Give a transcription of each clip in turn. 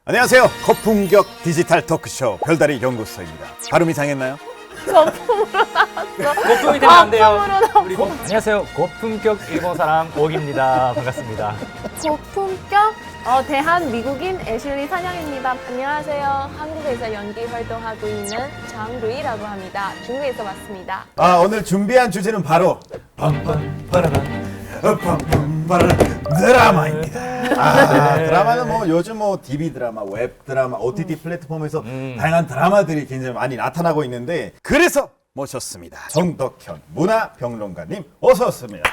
안녕하세요. 고품격 디지털 토크쇼 별다리 연구소입니다. 발음 이상했나요? 고품이 되면 안 돼요. 거품으로 안녕하세요. 고품격 일본 사람 옥입니다. 반갑습니다. 고품격 대한 미국인 애슐리 사냥입니다. 안녕하세요. 한국에서 연기 활동하고 있는 장루이라고 합니다. 중국에서 왔습니다. 오늘 준비한 주제는 바로 빰빰빠라란 드라마입니다. 드라마는 뭐 요즘 뭐 TV 드라마, 웹 드라마, OTT 플랫폼에서 다양한 드라마들이 굉장히 많이 나타나고 있는데 그래서 모셨습니다. 정덕현 문화평론가님 어서 오십니다.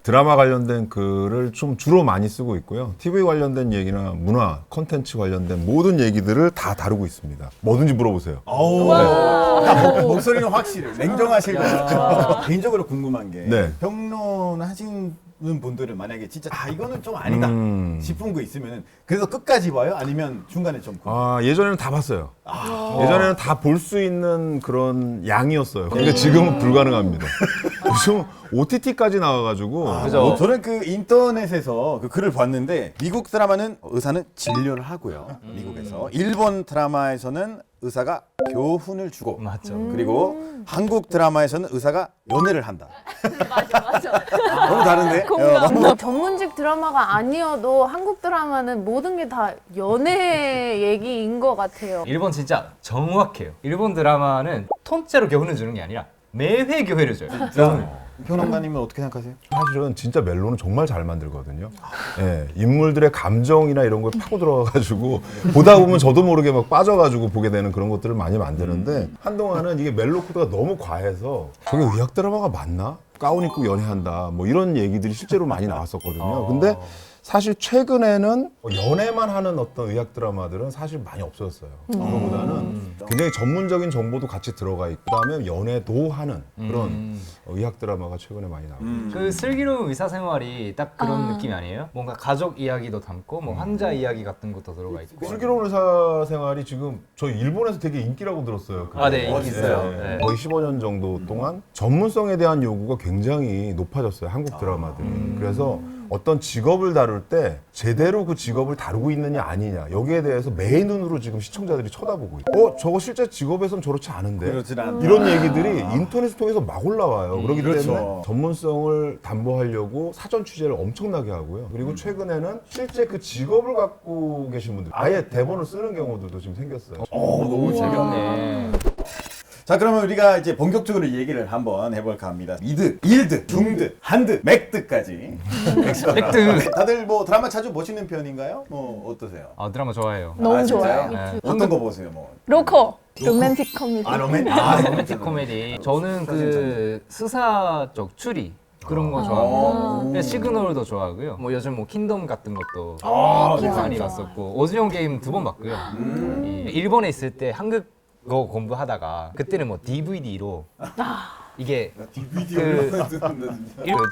드라마 관련된 글을 좀 주로 많이 쓰고 있고요. TV 관련된 얘기나 문화, 콘텐츠 관련된 모든 얘기들을 다 다루고 있습니다. 뭐든지 물어보세요. 목소리는 확실해요. 냉정하실 것 같아요. 개인적으로 궁금한 게 네. 평론하시는 분들은 만약에 진짜 이거는 좀 아니다 싶은 거 있으면 그래서 끝까지 봐요? 아니면 중간에 좀 예전에는 다 봤어요. 예전에는 다 볼 수 있는 그런 양이었어요. 그러니까 지금은 불가능합니다. 요즘 OTT까지 나와가지고 그죠? 저는 그 인터넷에서 그 글을 봤는데 미국 드라마는 의사는 진료를 하고요. 미국에서 일본 드라마에서는 의사가 교훈을 주고 맞죠. 그리고 한국 드라마에서는 의사가 연애를 한다. 맞아. 너무 다른데? 공감. 전문직 드라마가 아니어도 한국 드라마는 모든 게 다 연애 얘기인 것 같아요. 일본 진짜 정확해요. 일본 드라마는 통째로 교훈을 주는 게 아니라 매회 교훈을 줘요. 평론가님은 어떻게 생각하세요? 사실은 진짜 멜로는 정말 잘 만들거든요. 예, 인물들의 감정이나 이런 걸 파고 들어가가지고 보다 보면 저도 모르게 막 빠져가지고 보게 되는 그런 것들을 많이 만드는데 한동안은 이게 멜로 코드가 너무 과해서 저게 의학 드라마가 맞나? 가운 입고 연애한다 뭐 이런 얘기들이 실제로 많이 나왔었거든요. 근데 사실 최근에는 연애만 하는 어떤 의학 드라마들은 사실 많이 없어졌어요. 그거보다는 굉장히 전문적인 정보도 같이 들어가 있고 그다음에 연애도 하는 그런 의학 드라마가 최근에 많이 나오고 있죠. 그 슬기로운 의사생활이 딱 그런 느낌이 아니에요? 뭔가 가족 이야기도 담고 뭐 환자 이야기 같은 것도 들어가 있고. 슬기로운 의사 생활이 지금 저희 일본에서 되게 인기라고 들었어요. 네, 인기 있어요. 네. 거의 15년 정도 동안 전문성에 대한 요구가 굉장히 높아졌어요. 한국 드라마들이. 그래서 어떤 직업을 다룰 때 제대로 그 직업을 다루고 있느냐 아니냐 여기에 대해서 매의 눈으로 지금 시청자들이 쳐다보고 있어요. 저거 실제 직업에선 저렇지 않은데 그렇진 않다. 이런 얘기들이 인터넷을 통해서 막 올라와요. 그렇기 그렇죠. 때문에 전문성을 담보하려고 사전 취재를 엄청나게 하고요. 그리고 최근에는 실제 그 직업을 갖고 계신 분들 아예 대본을 쓰는 경우들도 지금 생겼어요. 너무 재밌네. 자, 그러면 우리가 이제 본격적으로 얘기를 한번 해볼까 합니다. 미드, 일드, 중드, 한드, 맥드까지. 맥드. 다들 뭐 드라마 자주 보시는 편인가요? 뭐 어떠세요? 드라마 좋아해요. 너무 진짜요? 좋아요. 네. 어떤 거 보세요? 뭐? 로코 로맨틱 코미디. 로맨틱 코미디. 저는 그 스사 쪽 추리 그런 거 좋아하고 시그널도 좋아하고요. 뭐 요즘 뭐 킹덤 같은 것도 많이 좋아. 봤었고 오징어 게임 2번 봤고요. 일본에 있을 때 한국어 공부하다가 그때는 뭐 DVD로 이게 그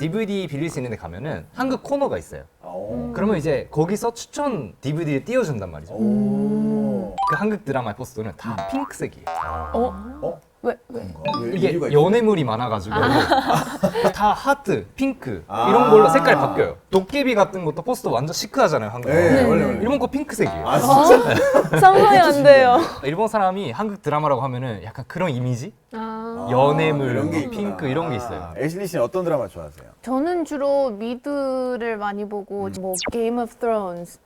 DVD 빌릴 수 있는 데 가면은 한국 코너가 있어요. 그러면 이제 거기서 추천 DVD를 띄워준단 말이죠. 그 한국 드라마의 포스터는 다 핑크색이에요. 왜? 이게 연애물이 많아가지고 다 하트, 핑크 이런 걸로 색깔이 바뀌어요. 도깨비 같은 것도 포스터 완전 시크하잖아요. 한국. 원래. 일본 거 핑크색이에요. 상상이 안 돼요. 일본 사람이 한국 드라마라고 하면은 약간 그런 이미지? 그런 연애물, 게 뭐 핑크 이런 게 있어요. 애슐리 씨는 어떤 드라마 좋아하세요? 저는 주로 미드를 많이 보고 뭐 게임 오브 스론스,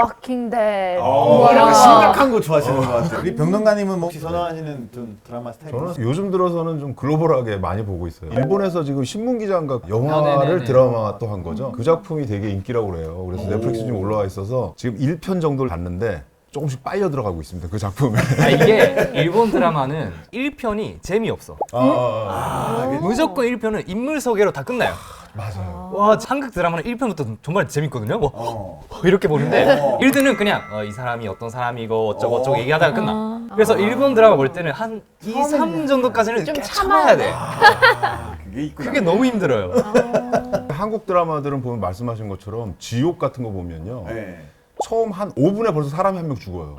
워킹 데드 이런 거 심각한 거 좋아하시는 것 같아요. 우리 병론가님은 뭐 혹시 선호하시는 좀 드라마 스타일? 저는 요즘 들어서는 좀 글로벌하게 많이 보고 있어요. 일본에서 지금 신문기자인가 영화를 네네네. 드라마 또 한 거죠. 그 작품이 되게 인기라고 그래요. 그래서 넷플릭스 지금 올라와 있어서 지금 1편 정도를 봤는데 조금씩 빨려 들어가고 있습니다. 그 작품에. 이게 일본 드라마는 1편이 재미없어. 무조건 1편은 인물 소개로 다 끝나요. 맞아요. 와, 한국 드라마는 1편부터 정말 재밌거든요. 뭐 이렇게 보는데 1편은 그냥 이 사람이 어떤 사람이고 어쩌고 얘기하다가 끝나. 그래서 일본 드라마 볼 때는 한 2, 3 정도까지는 좀 꽤 참아야 참아야 돼. 그게 있구나. 그게 너무 힘들어요. 한국 드라마들은 보면 말씀하신 것처럼 지옥 같은 거 보면요. 네. 처음 한 5분에 벌써 사람이 한 명 죽어요.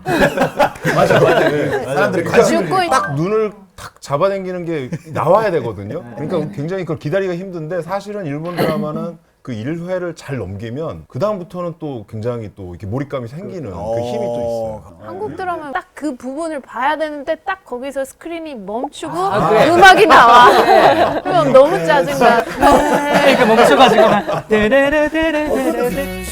맞아. 사람들이 관심을 죽고 딱 눈을 탁 잡아당기는 게 나와야 되거든요. 그러니까 굉장히 그걸 기다리기가 힘든데 사실은 일본 드라마는 그 1회를 잘 넘기면 그 다음부터는 또 굉장히 또 이렇게 몰입감이 생기는 그 힘이 또 있어요. 한국 드라마 딱 그 부분을 봐야 되는데 딱 거기서 스크린이 멈추고 그래. 음악이 나와. 그럼 너무 짜증나. 그러니까 멈춰가지고 막 데레레데레데레.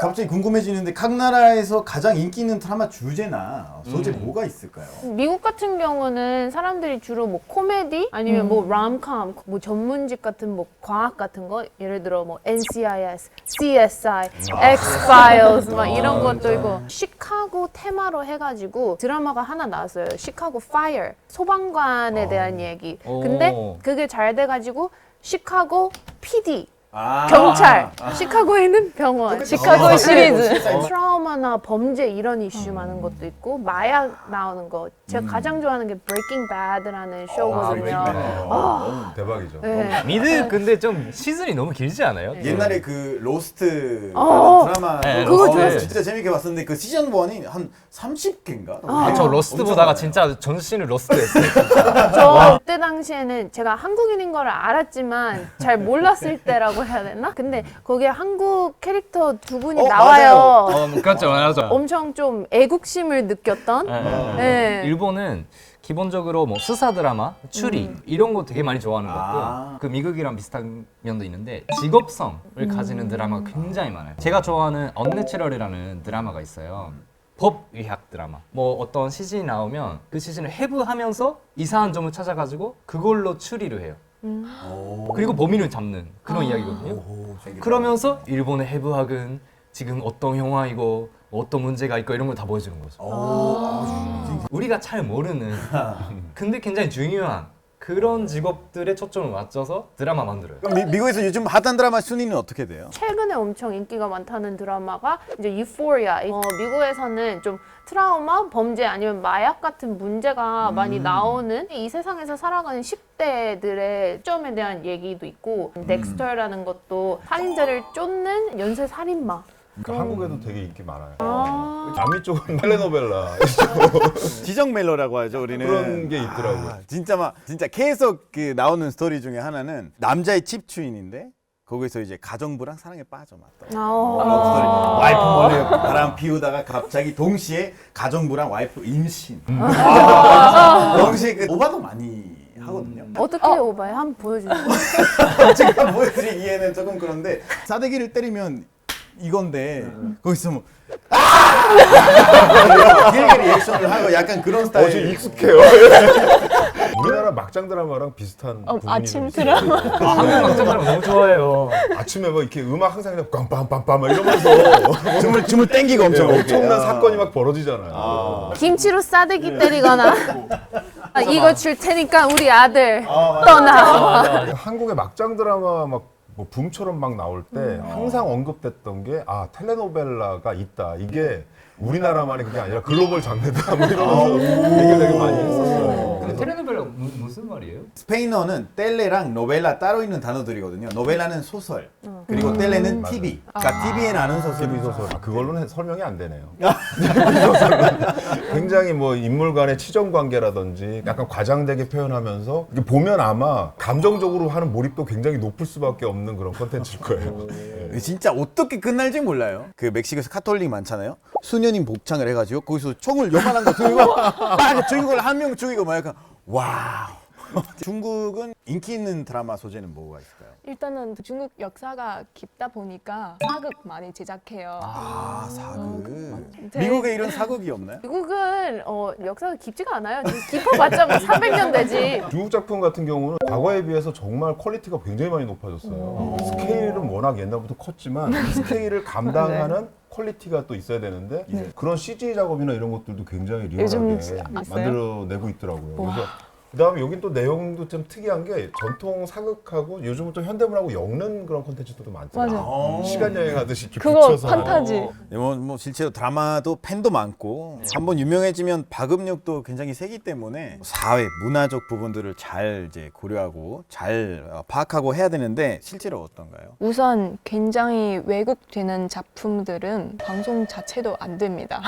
갑자기 궁금해지는데 각 나라에서 가장 인기 있는 드라마 주제나 소재 뭐가 있을까요? 미국 같은 경우는 사람들이 주로 뭐 코미디 아니면 뭐 롬컴, 뭐 전문직 같은 뭐 과학 같은 거 예를 들어 뭐 NCIS, CSI, X-Files 막 이런 것도 있고 시카고 테마로 해가지고 드라마가 하나 나왔어요. 시카고 파이어, 소방관에 대한 얘기. 근데 그게 잘 돼가지고 시카고 PD 경찰, 시카고에는 병원, 시카고 시리즈, 트라우마나 범죄 이런 이슈 많은 것도 있고 마약 나오는 거. 제가 가장 좋아하는 게 Breaking Bad라는 쇼거든요. 대박이죠. 네. 미드 근데 좀 시즌이 너무 길지 않아요? 옛날에 그 로스트 드라마 네, 그거 로스트. 좋았어요. 진짜 재밌게 봤었는데 그 시즌 1이 한 30개인가? 저 로스트 보다가 진짜 전신을 로스트했어요. 저 그때 당시에는 제가 한국인인 걸 알았지만 잘 몰랐을 때라고 해야 되나? 근데 거기에 한국 캐릭터 두 분이 나와요. 그렇죠, 맞아. 엄청 좀 애국심을 느꼈던. 네. 일본은 기본적으로 뭐 수사 드라마, 추리 이런 거 되게 많이 좋아하는 것 같고요. 그 미국이랑 비슷한 면도 있는데 직업성을 가지는 드라마가 굉장히 많아요. 제가 좋아하는 언내추럴이라는 드라마가 있어요. 법의학 드라마. 뭐 어떤 시즌이 나오면 그 시즌을 해부하면서 이상한 점을 찾아가지고 그걸로 추리를 해요. 그리고 범인을 잡는 그런 이야기거든요. 그러면서 일본의 해부학은 지금 어떤 형황이고 어떤 문제가 있고 이런 걸 다 보여주는 거죠. 우리가 잘 모르는 근데 굉장히 중요한 그런 직업들에 초점을 맞춰서 드라마 만들어요. 그럼 미국에서 요즘 핫한 드라마 순위는 어떻게 돼요? 최근에 엄청 인기가 많다는 드라마가 이제 유포리아. 미국에서는 좀 트라우마, 범죄 아니면 마약 같은 문제가 많이 나오는 이 세상에서 살아가는 10대들의 점에 대한 얘기도 있고 넥스터라는 것도 살인자를 쫓는 연쇄 살인마. 그러니까 한국에도 되게 인기 많아요. 남미 쪽은 텔레노벨라 지정 멜로라고 하죠, 우리는. 그런 게 있더라고요. 진짜 계속 그 나오는 스토리 중에 하나는 남자의 집주인인데 거기서 이제 가정부랑 사랑에 빠져 맞다. 와이프 몰래 바람 피우다가 갑자기 동시에 가정부랑 와이프 임신. 동시에 그 오바도 많이 하거든요. 어떻게 오바해? 한번 보여주세요. 제가 보여드리기에는 조금 그런데 싸대기를 때리면 이건데 거기서 뭐 길게 리액션을 하고 약간 그런 스타일. 좀 익숙해요. 우리나라 막장 드라마랑 비슷한 부분이 아침 좀 있어요. 드라마. 한국 막장 드라마 너무 좋아해요. 아침에 막 이렇게 음악 항상 그냥 빰빰빰빰 막 이러면서 줌을 땡기고 엄청 엄청난 사건이 막 벌어지잖아요. 김치로 싸대기 때리거나 이거 줄 테니까 우리 아들 떠나. 한국의 막장 드라마 막 뭐 붐처럼 막 나올 때 항상 언급됐던 게 텔레노벨라가 있다. 이게 우리나라만이 그게 아니라 글로벌 장르다. 뭐 이러면서 얘기를 되게 많이 했었어요. 근데 텔레노벨라 무슨 말이에요? 스페인어는 텔레랑 노벨라 따로 있는 단어들이거든요. 노벨라는 소설, 그리고 텔레는 TV. 그러니까 TV에 나는 소설. TV 소설. 그걸로는 설명이 안 되네요. 굉장히 뭐 인물 간의 치정 관계라든지 약간 과장되게 표현하면서 이게 보면 아마 감정적으로 하는 몰입도 굉장히 높을 수밖에 없는 그런 콘텐츠일 거예요. 진짜 어떻게 끝날지 몰라요. 그 멕시코에서 카톨릭 많잖아요. 수녀님 복장을 해가지고 거기서 총을 요만한 거 들고 막 주인공을 한 명 죽이고 막 약간 와우. 중국은 인기 있는 드라마 소재는 뭐가 있을까요? 일단은 중국 역사가 깊다 보니까 사극 많이 제작해요. 사극. 네. 미국에 이런 사극이 없나요? 미국은 역사가 깊지가 않아요. 깊어봤자 뭐 300년 되지. 중국 작품 같은 경우는 과거에 비해서 정말 퀄리티가 굉장히 많이 높아졌어요. 스케일은 워낙 옛날부터 컸지만 스케일을 감당하는 퀄리티가 또 있어야 되는데 그런 CG 작업이나 이런 것들도 굉장히 리얼하게 요즘 만들어내고 있더라고요. 그래서 그다음에 여긴 또 내용도 좀 특이한 게 전통 사극하고 요즘은 또 현대문하고 엮는 그런 콘텐츠도 많더라고요. 시간 여행하듯이 이렇게 그거 붙여서 판타지. 뭐 실제로 드라마도 팬도 많고 한번 유명해지면 파급력도 굉장히 세기 때문에 사회 문화적 부분들을 잘 이제 고려하고 잘 파악하고 해야 되는데 실제로 어떤가요? 우선 굉장히 왜곡되는 작품들은 방송 자체도 안 됩니다.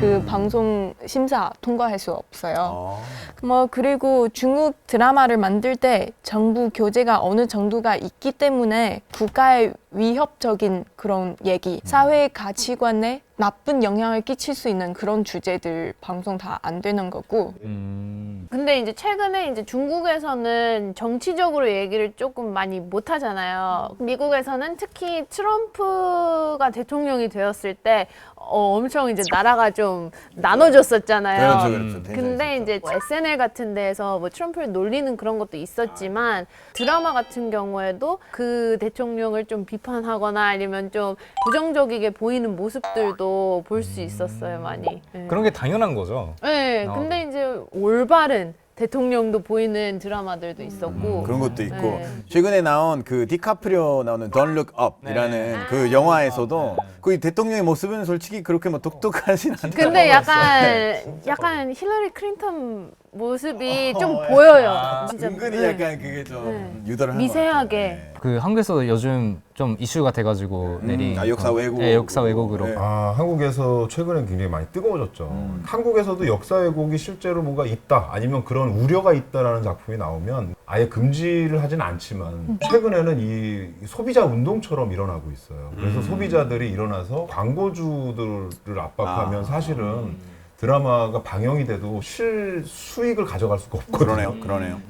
그 방송 심사 통과할 수 없어요. 뭐 그리고 그리고 중국 드라마를 만들 때 정부 교재가 어느 정도가 있기 때문에 국가에 위협적인 그런 얘기, 사회 가치관에 나쁜 영향을 끼칠 수 있는 그런 주제들 방송 다 안 되는 거고. 근데 이제 최근에 이제 중국에서는 정치적으로 얘기를 조금 많이 못 하잖아요. 미국에서는 특히 트럼프가 대통령이 되었을 때 엄청 이제 나라가 좀 나눠졌었잖아요. 그렇죠. 근데 이제 SNL 같은 데에서 뭐 트럼프를 놀리는 그런 것도 있었지만 드라마 같은 경우에도 그 대통령을 좀 비판하거나 아니면 좀 부정적이게 보이는 모습들도 볼 수 있었어요, 많이. 네. 그런 게 당연한 거죠. 네, 근데 이제 올바른 대통령도 보이는 드라마들도 있었고 그런 것도 있고 네. 최근에 나온 그 디카프리오 나오는 Don't Look Up이라는 그 영화에서도 그 대통령의 모습은 솔직히 그렇게 뭐 독특하진 않다. 근데 약간 힐러리 클린턴 모습이 좀 보여요. 진짜 은근히 네. 약간 그게 좀 유도를 하는 미세하게. 것 같아요. 그 한국에서도 요즘 좀 이슈가 돼가지고 내린 역사 왜곡. 네, 역사 왜곡으로. 네. 한국에서 최근에 굉장히 많이 뜨거워졌죠. 한국에서도 역사 왜곡이 실제로 뭔가 있다, 아니면 그런 우려가 있다라는 작품이 나오면 아예 금지를 하진 않지만 최근에는 이 소비자 운동처럼 일어나고 있어요. 그래서 소비자들이 일어나서 광고주들을 압박하면 사실은 드라마가 방영이 돼도 실수익을 가져갈 수가 없거든요. 그러네요.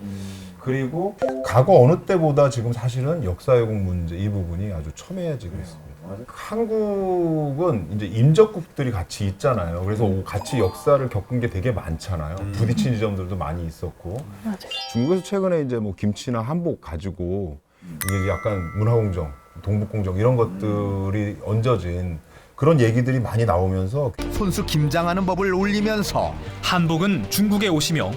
그리고 과거 어느 때보다 지금 사실은 역사 왜곡 문제 이 부분이 아주 첨예해지고 있습니다. 한국은 이제 임적국들이 같이 있잖아요. 그래서 같이 역사를 겪은 게 되게 많잖아요. 부딪힌 지점들도 많이 있었고. 중국에서 최근에 이제 뭐 김치나 한복 가지고 이게 약간 문화공정, 동북공정 이런 것들이 얹어진 그런 얘기들이 많이 나오면서 손수 김장하는 법을 올리면서 한복은 중국에 오시며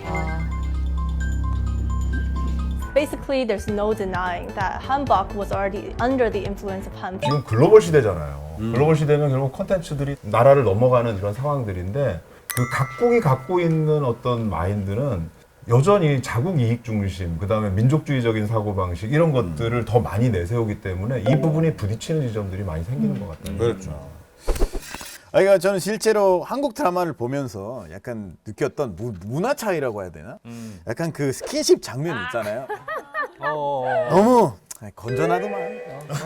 Basically, there's no denying that hanbok was already under the influence of hanbok. 지금 글로벌 시대잖아요. 글로벌 시대면 결국 콘텐츠들이 나라를 넘어가는 이런 상황들인데 그 각국이 갖고 있는 어떤 마인드는 여전히 자국 이익 중심, 그다음에 민족주의적인 사고방식 이런 것들을 더 많이 내세우기 때문에 이 부분이 부딪히는 지점들이 많이 생기는 것 같아요. 그렇죠. 그러니까 저는 실제로 한국 드라마를 보면서 약간 느꼈던 문화 차이라고 해야 되나? 약간 그 스킨십 장면 있잖아요. 너무 건전하더만.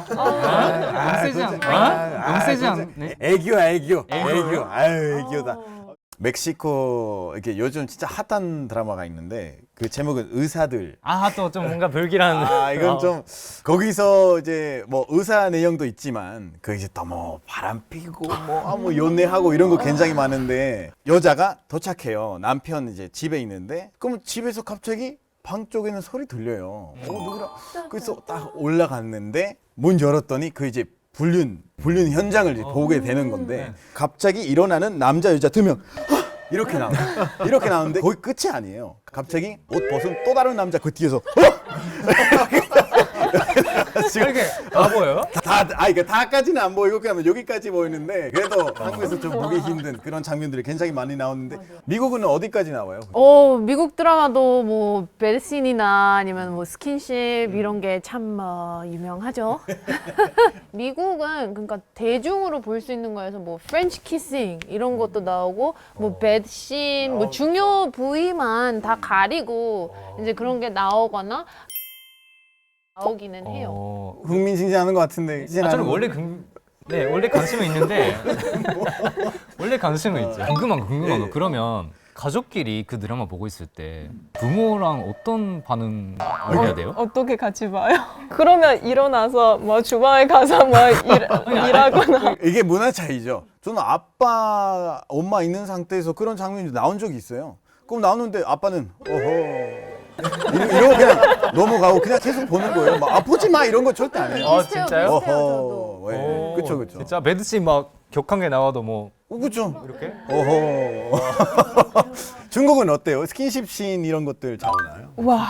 너무 세지 않나? 너무 세지 않네? 애교야 애교. 아유 애교다. 멕시코 이렇게 요즘 진짜 핫한 드라마가 있는데 그 제목은 의사들. 또 좀 뭔가 불길한. 이건 좀 거기서 이제 뭐 의사 내용도 있지만 그 이제 또 뭐 바람 피고 뭐 연애하고 이런 거 굉장히 많은데 여자가 도착해요. 남편 이제 집에 있는데 그럼 집에서 갑자기 방 쪽에는 소리 들려요. 누구라? 그래서 딱 올라갔는데 문 열었더니 그 이제 불륜 현장을 이제 보게 되는 건데 갑자기 일어나는 남자 여자 2명 이렇게 나오는데 거기 끝이 아니에요. 갑자기 옷 벗은 또 다른 남자 그 뒤에서 지금 이렇게 보여요? 그러니까 다까지는 안 보이고 그냥 여기까지 보이는데 그래도 한국에서 좀 보기 힘든 그런 장면들이 굉장히 많이 나오는데 미국은 어디까지 나와요? 미국 드라마도 뭐 배드씬이나 아니면 뭐 스킨십 이런 게 참 유명하죠. 미국은 그러니까 대중으로 볼 수 있는 거에서 뭐 프렌치 키싱 이런 것도 나오고 뭐 배드씬 뭐 중요 부위만 다 가리고 이제 그런 게 나오거나 나오기는 해요. 흥미진진하는 것 같은데. 저는 원래 원래 관심은 있는데 원래 관심은 있죠. 궁금한 거. 그러면 가족끼리 그 드라마 보고 있을 때 부모랑 어떤 반응 해야 돼요? 어떻게 같이 봐요? 그러면 일어나서 뭐 주방에 가서 뭐 일하거나. 이게 문화 차이죠. 저는 아빠, 엄마 있는 상태에서 그런 장면이 나온 적이 있어요. 그럼 나오는데 아빠는 이러고 그냥 넘어가고 그냥 계속 보는 거예요. 막 아프지 마 이런 거 절대 안 해요. 진짜요? 저도. 네. 그쵸. 진짜 배드씬 막 격한 게 나와도 뭐 그쵸. 이렇게? 중국은 어때요? 스킨십 씬 이런 것들 잘 나와요? 와,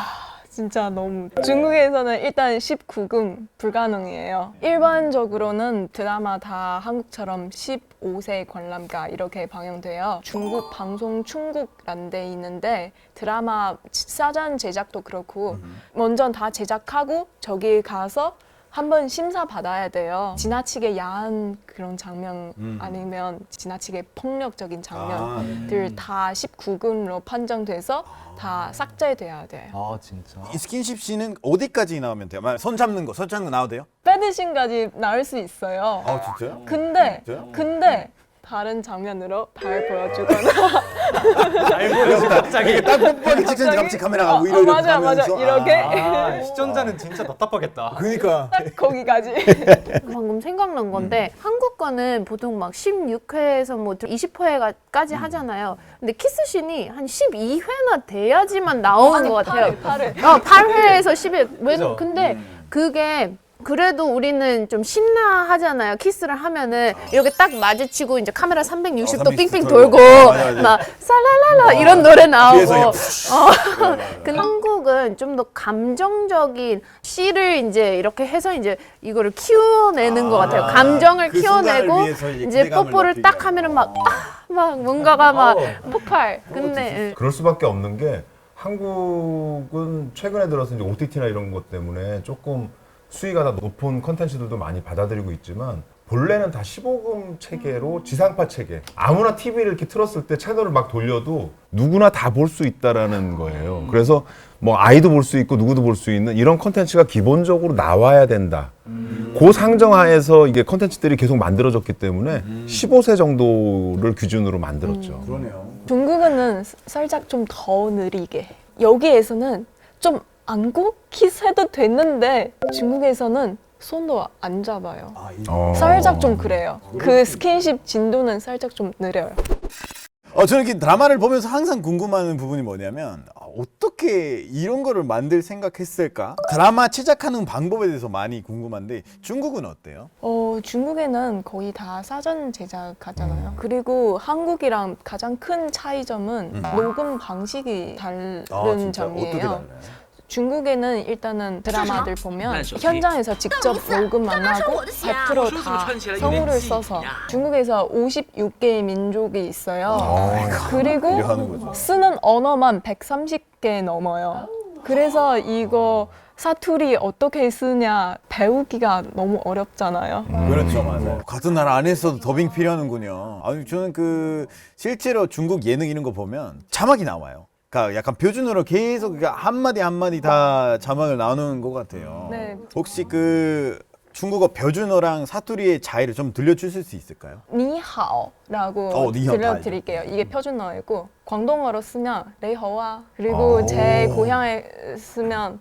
진짜 너무. 중국에서는 일단 19금 불가능이에요. 일반적으로는 드라마 다 한국처럼 15세 관람가 이렇게 방영돼요. 중국 방송 충국란 데 있는데 드라마 사전 제작도 그렇고 먼저 다 제작하고 저기 가서 한번 심사 받아야 돼요. 지나치게 야한 그런 장면 아니면 지나치게 폭력적인 장면들 다 19금으로 판정돼서 다 삭제돼야 돼요. 아 진짜. 이 스킨십 씬은 어디까지 나오면 돼요? 손 잡는 거 나와도 돼요? 패드신까지 나올 수 있어요. 아 진짜요? 근데 다른 장면으로 발 보여주거나 갑자기 딱 뽀뽀하기 직전 갑자기 카메라가 위로 이렇게 맞아 가면서 이렇게 아, 시청자는 진짜 답답하겠다. 그러니까 거기까지. 방금 생각난 건데 한국 거는 보통 막 16회에서 뭐 20회까지 하잖아요. 근데 키스신이 한 12회나 돼야지만 나오는 것 같아요. 8회에서 10회. 왜? 그죠? 근데 그게 그래도 우리는 좀 신나하잖아요. 키스를 하면은 이렇게 딱 마주치고 이제 카메라 360도 삥삥 돌고 맞아. 막 살랄랄라 이런 노래 나오고. 뒤에서 근데 한국은 좀 더 감정적인 시를 이제 이렇게 해서 이제 이거를 키워내는 것 같아요. 감정을 그 순간을 키워내고 위해서 이제 이제 기대감을 뽀뽀를 높이기 딱 하면은 막 뭔가가 막 폭발. 근데 그럴 수밖에 없는 게 한국은 최근에 들어서 이제 OTT나 이런 것 때문에 조금 수위가 다 높은 컨텐츠들도 많이 받아들이고 있지만 본래는 다 15금 체계로 지상파 체계. 아무나 TV를 이렇게 틀었을 때 채널을 막 돌려도 누구나 다 볼 수 있다라는 거예요. 그래서 뭐 아이도 볼 수 있고 누구도 볼 수 있는 이런 컨텐츠가 기본적으로 나와야 된다. 그 상정하에서 이게 컨텐츠들이 계속 만들어졌기 때문에 15세 정도를 기준으로 만들었죠. 그러네요. 중국은 살짝 좀 더 느리게. 여기에서는 좀 안고 키스해도 됐는데 중국에서는 손도 안 잡아요. 살짝 좀 그래요. 그 스킨십 진도는 살짝 좀 느려요. 저는 이렇게 드라마를 보면서 항상 궁금한 부분이 뭐냐면 어떻게 이런 거를 만들 생각했을까? 드라마 제작하는 방법에 대해서 많이 궁금한데 중국은 어때요? 중국에는 거의 다 사전 제작하잖아요. 그리고 한국이랑 가장 큰 차이점은 녹음 방식이 다른 진짜? 어떻게 점이에요. 달라요? 중국에는 일단은 드라마들 보면 현장에서 직접 녹음 안 하고 100% 다 성우를 써서 중국에서 56개의 민족이 있어요. 그리고 이해하는 거죠. 쓰는 언어만 130개 넘어요. 그래서 이거 사투리 어떻게 쓰냐 배우기가 너무 어렵잖아요. 그렇죠, 맞아요. 같은 나라 안에서도 더빙 필요하는군요. 아니 저는 실제로 중국 예능 이런 거 보면 자막이 나와요. 그러니까 약간 표준어로 계속 한마디 한마디 다 자막을 나누는 것 같아요. 네. 혹시 중국어 표준어랑 사투리의 차이를 좀 들려주실 수 있을까요? 니하오라고 니하오 들려드릴게요. 이게 표준어이고 광동어로 쓰면 레이허와 그리고 제 고향에 쓰면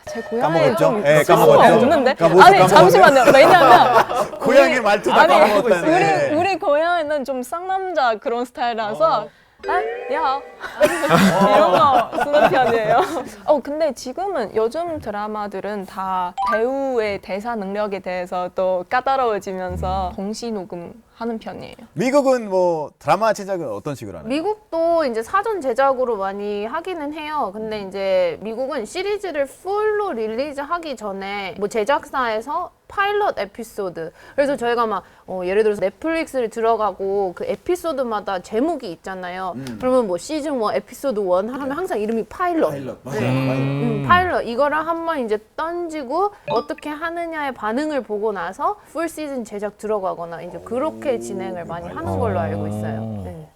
제 고향에 까먹었죠? 좀 예, 쓸 수가 까먹었죠? 없는데 까먹었죠? 아니 잠시만요. 왜냐면 고향의 말투 다 까먹었다네. 우리 고향에는 좀 쌍남자 그런 스타일이라서 야 이런 거 쓰는 편이에요. 근데 지금은 요즘 드라마들은 다 배우의 대사 능력에 대해서 또 까다로워지면서 동시 녹음하는 편이에요. 미국은 뭐 드라마 제작은 어떤 식으로 하나요? 미국도 이제 사전 제작으로 많이 하기는 해요. 근데 이제 미국은 시리즈를 풀로 릴리즈 하기 전에 뭐 제작사에서 파일럿 에피소드. 그래서 저희가 막 예를 들어서 넷플릭스를 들어가고 그 에피소드마다 제목이 있잖아요. 그러면 뭐 시즌 1 에피소드 1 하면 항상 이름이 파일럿. 맞아요. 파일럿 이거를 한번 이제 던지고 어떻게 하느냐의 반응을 보고 나서 풀 시즌 제작 들어가거나 이제 그렇게 진행을 많이 하는 걸로 알고 있어요. 네.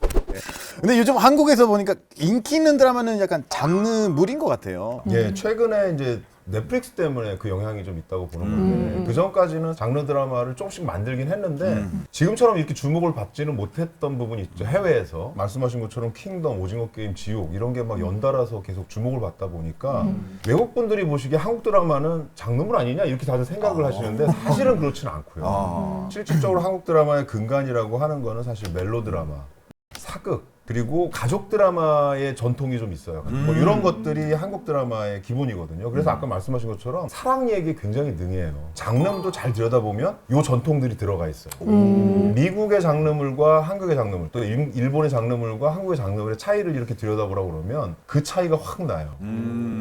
근데 요즘 한국에서 보니까 인기 있는 드라마는 약간 장르물인 것 같아요. 예, 최근에 이제 넷플릭스 때문에 그 영향이 좀 있다고 보는 건데 그 전까지는 장르 드라마를 조금씩 만들긴 했는데 지금처럼 이렇게 주목을 받지는 못했던 부분이 있죠. 해외에서 말씀하신 것처럼 킹덤, 오징어 게임, 지옥 이런 게 막 연달아서 계속 주목을 받다 보니까 외국 분들이 보시기에 한국 드라마는 장르물 아니냐 이렇게 다들 생각을 하시는데 사실은 그렇지는 않고요. 실질적으로 한국 드라마의 근간이라고 하는 거는 사실 멜로 드라마, 사극 그리고 가족 드라마의 전통이 좀 있어요. 뭐 이런 것들이 한국 드라마의 기본이거든요. 그래서 아까 말씀하신 것처럼 사랑 얘기 굉장히 능해요. 장르도 잘 들여다보면 이 전통들이 들어가 있어요. 미국의 장르물과 한국의 장르물, 또 일본의 장르물과 한국의 장르물의 차이를 이렇게 들여다보라고 그러면 그 차이가 확 나요.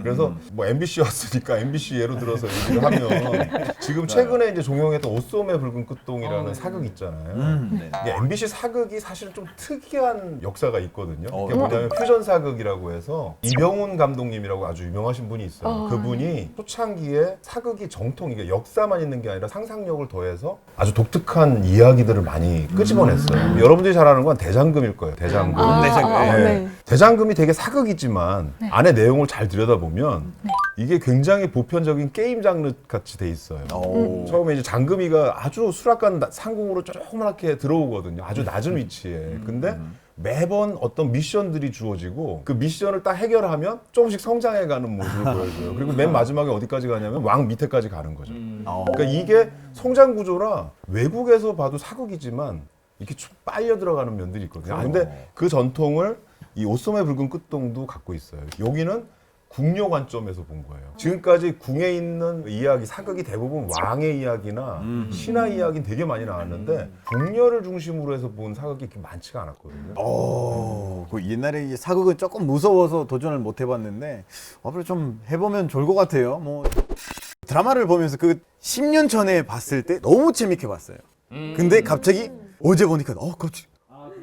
그래서 뭐 MBC 왔으니까 MBC 예로 들어서 얘기를 하면 지금 최근에 이제 종영했던 오쏘메 붉은 끝동이라는 사극 있잖아요. 이게 MBC 사극이 사실은 좀 특이한 역사가 있거든요. 그게 뭐냐면 퓨전 사극이라고 해서 이병훈 감독님이라고 아주 유명하신 분이 있어요. 그분이 초창기에 사극이 정통, 이게 역사만 있는 게 아니라 상상력을 더해서 아주 독특한 이야기들을 많이 끄집어냈어요. 여러분들이 잘 아는 건 대장금일 거예요. 대장금. 네. 대장금이 되게 사극이지만 안에 내용을 잘 들여다보면 이게 굉장히 보편적인 게임 장르 같이 돼 있어요. 처음에 이제 장금이가 아주 수락관 상공으로 조그맣게 들어오거든요. 아주 낮은 위치에. 근데 매번 어떤 미션들이 주어지고 그 미션을 딱 해결하면 조금씩 성장해가는 모습을 보여줘요. 그리고 맨 마지막에 어디까지 가냐면 왕 밑에까지 가는 거죠. 그러니까 이게 성장 구조라 외국에서 봐도 사극이지만 이렇게 쭉 빨려 들어가는 면들이 있거든요. 근데 그 전통을 이 오소매 붉은 끝동도 갖고 있어요. 여기는 궁녀 관점에서 본 거예요. 지금까지 궁에 있는 이야기, 사극이 대부분 왕의 이야기나 신화 이야기는 되게 많이 나왔는데 궁녀를 중심으로 해서 본 사극이 그렇게 많지가 않았거든요. 그 옛날에 이 사극은 조금 무서워서 도전을 못 해봤는데 앞으로 좀 해보면 좋을 것 같아요. 뭐 드라마를 보면서 그 10년 전에 봤을 때 너무 재밌게 봤어요. 근데 갑자기 어제 보니까 갑자기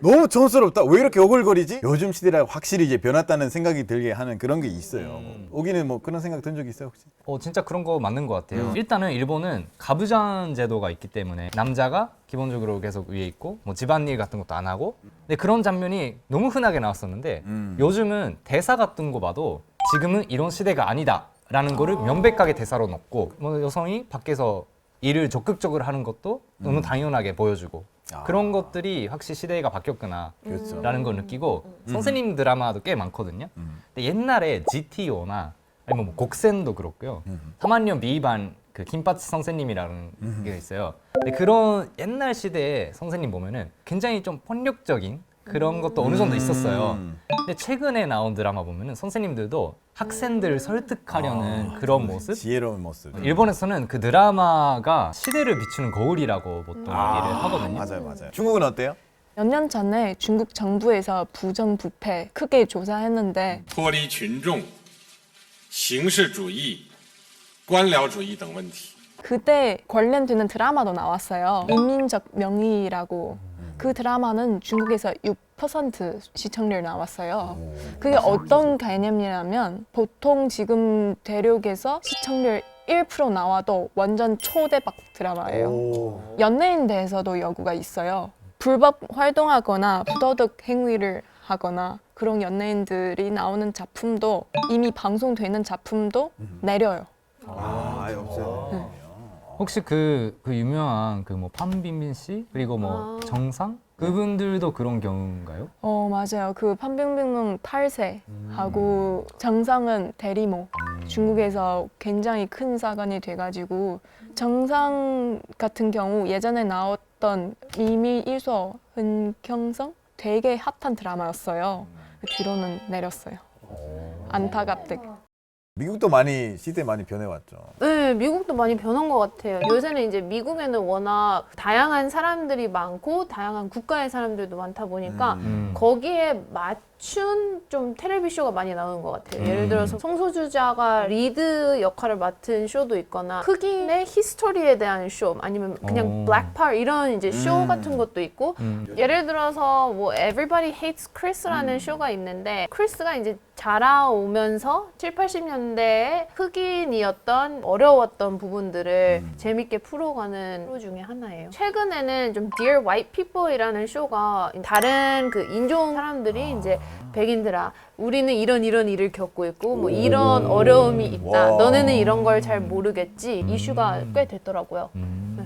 너무 촌스럽다. 왜 이렇게 오글거리지? 요즘 시대랑 확실히 이제 변했다는 생각이 들게 하는 그런 게 있어요. 오기는 뭐 그런 생각 든 적 있어요 혹시? 진짜 그런 거 맞는 것 같아요. 일단은 일본은 가부장 제도가 있기 때문에 남자가 기본적으로 계속 위에 있고 뭐 집안일 같은 것도 안 하고, 근데 그런 장면이 너무 흔하게 나왔었는데 요즘은 대사 같은 거 봐도 지금은 이런 시대가 아니다 라는 거를 명백하게 대사로 넣고, 뭐 여성이 밖에서 일을 적극적으로 하는 것도 너무 당연하게 보여주고, 그런 것들이 확실히 시대가 바뀌었구나 라는 걸 느끼고, 선생님 드라마도 꽤 많거든요. 근데 옛날에 GTO나 아니면 뭐 곡센도 그렇고요. 3학년 B반 그 김파치 선생님이라는 게 있어요. 근데 그런 옛날 시대의 선생님 보면은 굉장히 좀 폭력적인 그런 것도 어느 정도 있었어요. 근데 최근에 나온 드라마 보면은 선생님들도 학생들을 설득하려는 그런 모습? 지혜로운 모습. 일본에서는 그 드라마가 시대를 비추는 거울이라고 보통 얘기를 하거든요. 맞아요. 중국은 어때요? 몇 년 전에 중국 정부에서 부정부패 크게 조사했는데 脱离群众、形式主义、官僚主义等问题。 그때 관련되는 드라마도 나왔어요. 인민적 명의라고. 그 드라마는 중국에서 6% 시청률 나왔어요. 그게 어떤 개념이냐면 보통 지금 대륙에서 시청률 1% 나와도 완전 초대박 드라마예요. 연예인 대해서도 여구가 있어요. 불법 활동하거나 부도덕 행위를 하거나 그런 연예인들이 나오는 작품도, 이미 방송되는 작품도 내려요. 아예 없어요. 혹시 그 유명한 그 뭐 판빈빈 씨 그리고 뭐 정상 그분들도 그런 경우인가요? 맞아요. 그 판빙빙은 8세 하고 정상은 대리모. 중국에서 굉장히 큰 사건이 돼가지고, 정상 같은 경우 예전에 나왔던 미미 일소 흔경성 되게 핫한 드라마였어요. 뒤로는 내렸어요. 안타깝게. 미국도 많이 시대 많이 변해왔죠. 네, 미국도 많이 변한 것 같아요. 요새는 이제 미국에는 워낙 다양한 사람들이 많고 다양한 국가의 사람들도 많다 보니까 거기에 맞춘 좀 텔레비 쇼가 많이 나오는 것 같아요. 예를 들어서 성소수자가 리드 역할을 맡은 쇼도 있거나 흑인의 히스토리에 대한 쇼, 아니면 그냥 블랙파워 이런 이제 쇼 같은 것도 있고, 예를 들어서 뭐 Everybody Hates Chris라는 쇼가 있는데, 크리스가 이제 자라오면서 7, 80년대에 흑인이었던 어려웠던 부분들을 재밌게 풀어가는 쇼 중에 하나예요. 최근에는 좀 Dear White People이라는 쇼가 다른 그 인종 사람들이 이제 백인들아, 우리는 이런 일을 겪고 있고 뭐 이런 어려움이 있다. 너네는 이런 걸 잘 모르겠지. 이슈가 꽤 됐더라고요.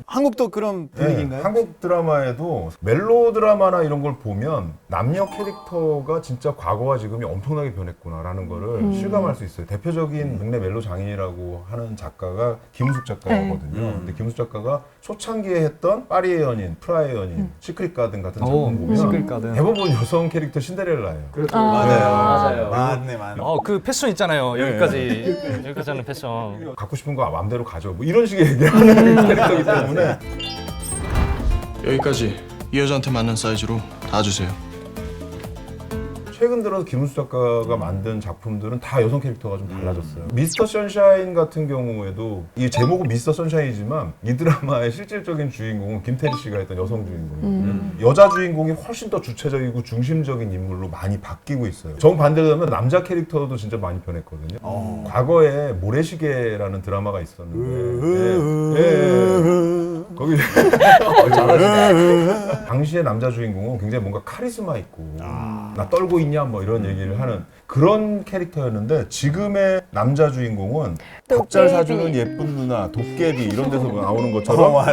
한국도 그런 분위기인가요? 네, 한국 드라마에도 멜로 드라마나 이런 걸 보면 남녀 캐릭터가 진짜 과거와 지금이 엄청나게 변했구나라는 거를 실감할 수 있어요. 대표적인 국내 멜로 장인이라고 하는 작가가 김우숙 작가거든요. 근데 김우숙 작가가 초창기에 했던 파리의 연인, 프라의 연인, 시크릿 가든 같은 작품 보면 시크릿 가든. 대부분 여성 캐릭터 신데렐라예요. 맞아요. 맞네. 그 패션 있잖아요. 여기까지 하는 패션. 갖고 싶은 거 마음대로 가져. 뭐 이런 식의 얘기하는 캐릭터이기 때문에. 여기까지 이 여자한테 맞는 사이즈로 다 주세요. 최근 들어서 김은수 작가가 만든 작품들은 다 여성 캐릭터가 좀 달라졌어요. 미스터 선샤인 같은 경우에도 이 제목은 미스터 선샤인이지만 이 드라마의 실질적인 주인공은 김태리 씨가 했던 여성 주인공이거든요. 여자 주인공이 훨씬 더 주체적이고 중심적인 인물로 많이 바뀌고 있어요. 정반대로 하면 남자 캐릭터도 진짜 많이 변했거든요. 과거에 모래시계라는 드라마가 있었는데 거기 당시의 남자 주인공은 굉장히 뭔가 카리스마 있고 나 떨고 있냐 뭐 이런 얘기를 하는 그런 캐릭터였는데 지금의 남자 주인공은 밥잘 사주는 예쁜 누나, 도깨비 이런 데서 나오는 것처럼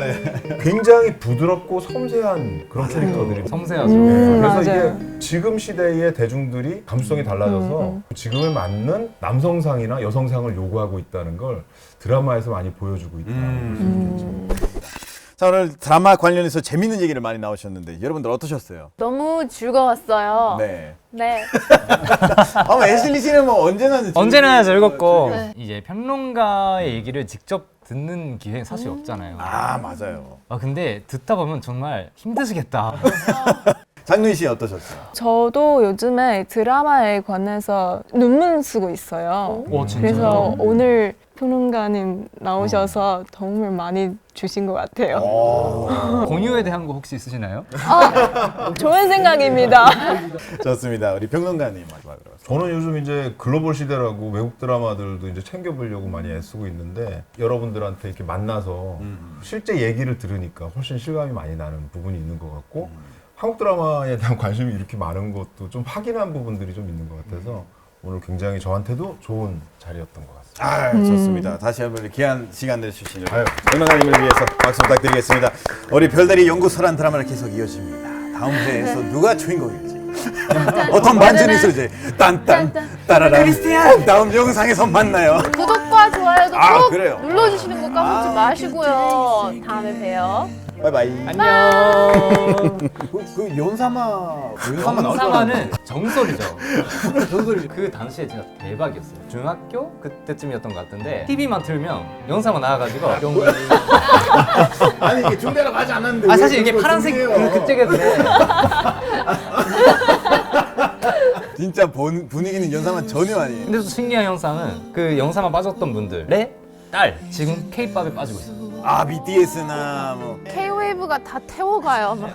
굉장히 부드럽고 섬세한 그런 캐릭터들이 섬세하죠. 그래서 맞아요. 이게 지금 시대의 대중들이 감수성이 달라져서 지금에 맞는 남성상이나 여성상을 요구하고 있다는 걸 드라마에서 많이 보여주고 있다고 볼 수 있겠죠. 자, 오늘 드라마 관련해서 재밌는 얘기를 많이 나오셨는데 여러분들 어떠셨어요? 너무 즐거웠어요. 네. 네. 애슐리 씨는 뭐 언제나 즐겁고 네. 이제 평론가의 얘기를 직접 듣는 기회는 사실 없잖아요. 맞아요. 근데 듣다 보면 정말 힘드시겠다. 장윤희 씨 어떠셨어요? 저도 요즘에 드라마에 관해서 논문 쓰고 있어요. 오, 진짜요? 그래서 오늘 평론가님 나오셔서 도움을 많이 주신 것 같아요. 공유에 대한 거 혹시 있으시나요? 좋은 생각입니다. 좋습니다. 우리 평론가님 마지막으로. 저는 요즘 이제 글로벌 시대라고 외국 드라마들도 이제 챙겨보려고 많이 애쓰고 있는데 여러분들한테 이렇게 만나서 실제 얘기를 들으니까 훨씬 실감이 많이 나는 부분이 있는 것 같고 한국 드라마에 대한 관심이 이렇게 많은 것도 좀 확인한 부분들이 좀 있는 것 같아서 오늘 굉장히 저한테도 좋은 자리였던 것 같습니다. 좋습니다. 다시 한번 귀한 시간 내주신 평론가님을 위해서 박수 부탁드리겠습니다. 우리 별다리 연구소란 드라마를 계속 이어집니다. 다음 회에서 누가 주인공일지 어떤 반전이 있을지 딴딴 따라란 크리스티안 다음 영상에서 만나요. 구독과 좋아요도 꼭 그래요? 눌러주시는 거 까먹지 마시고요. 다음에 봬요. 바이바이. 안녕. 그 연사마 영사마는 정설이죠. 정설이. 그 당시에 진짜 대박이었어요. 중학교 그때쯤이었던 것 같은데 TV만 틀면 영사마 나와가지고 아니 이게 중대로 가지 않았는데 사실 이게 파란색 그때겠네. 진짜 분위기는 연사마 전혀 아니에요. 근데 또 신기한 현상은 그 영사마 빠졌던 분들의 딸 지금 K-팝에 빠지고 있어요. BTS나 뭐 K-웨이브가 다 태워가요. 막.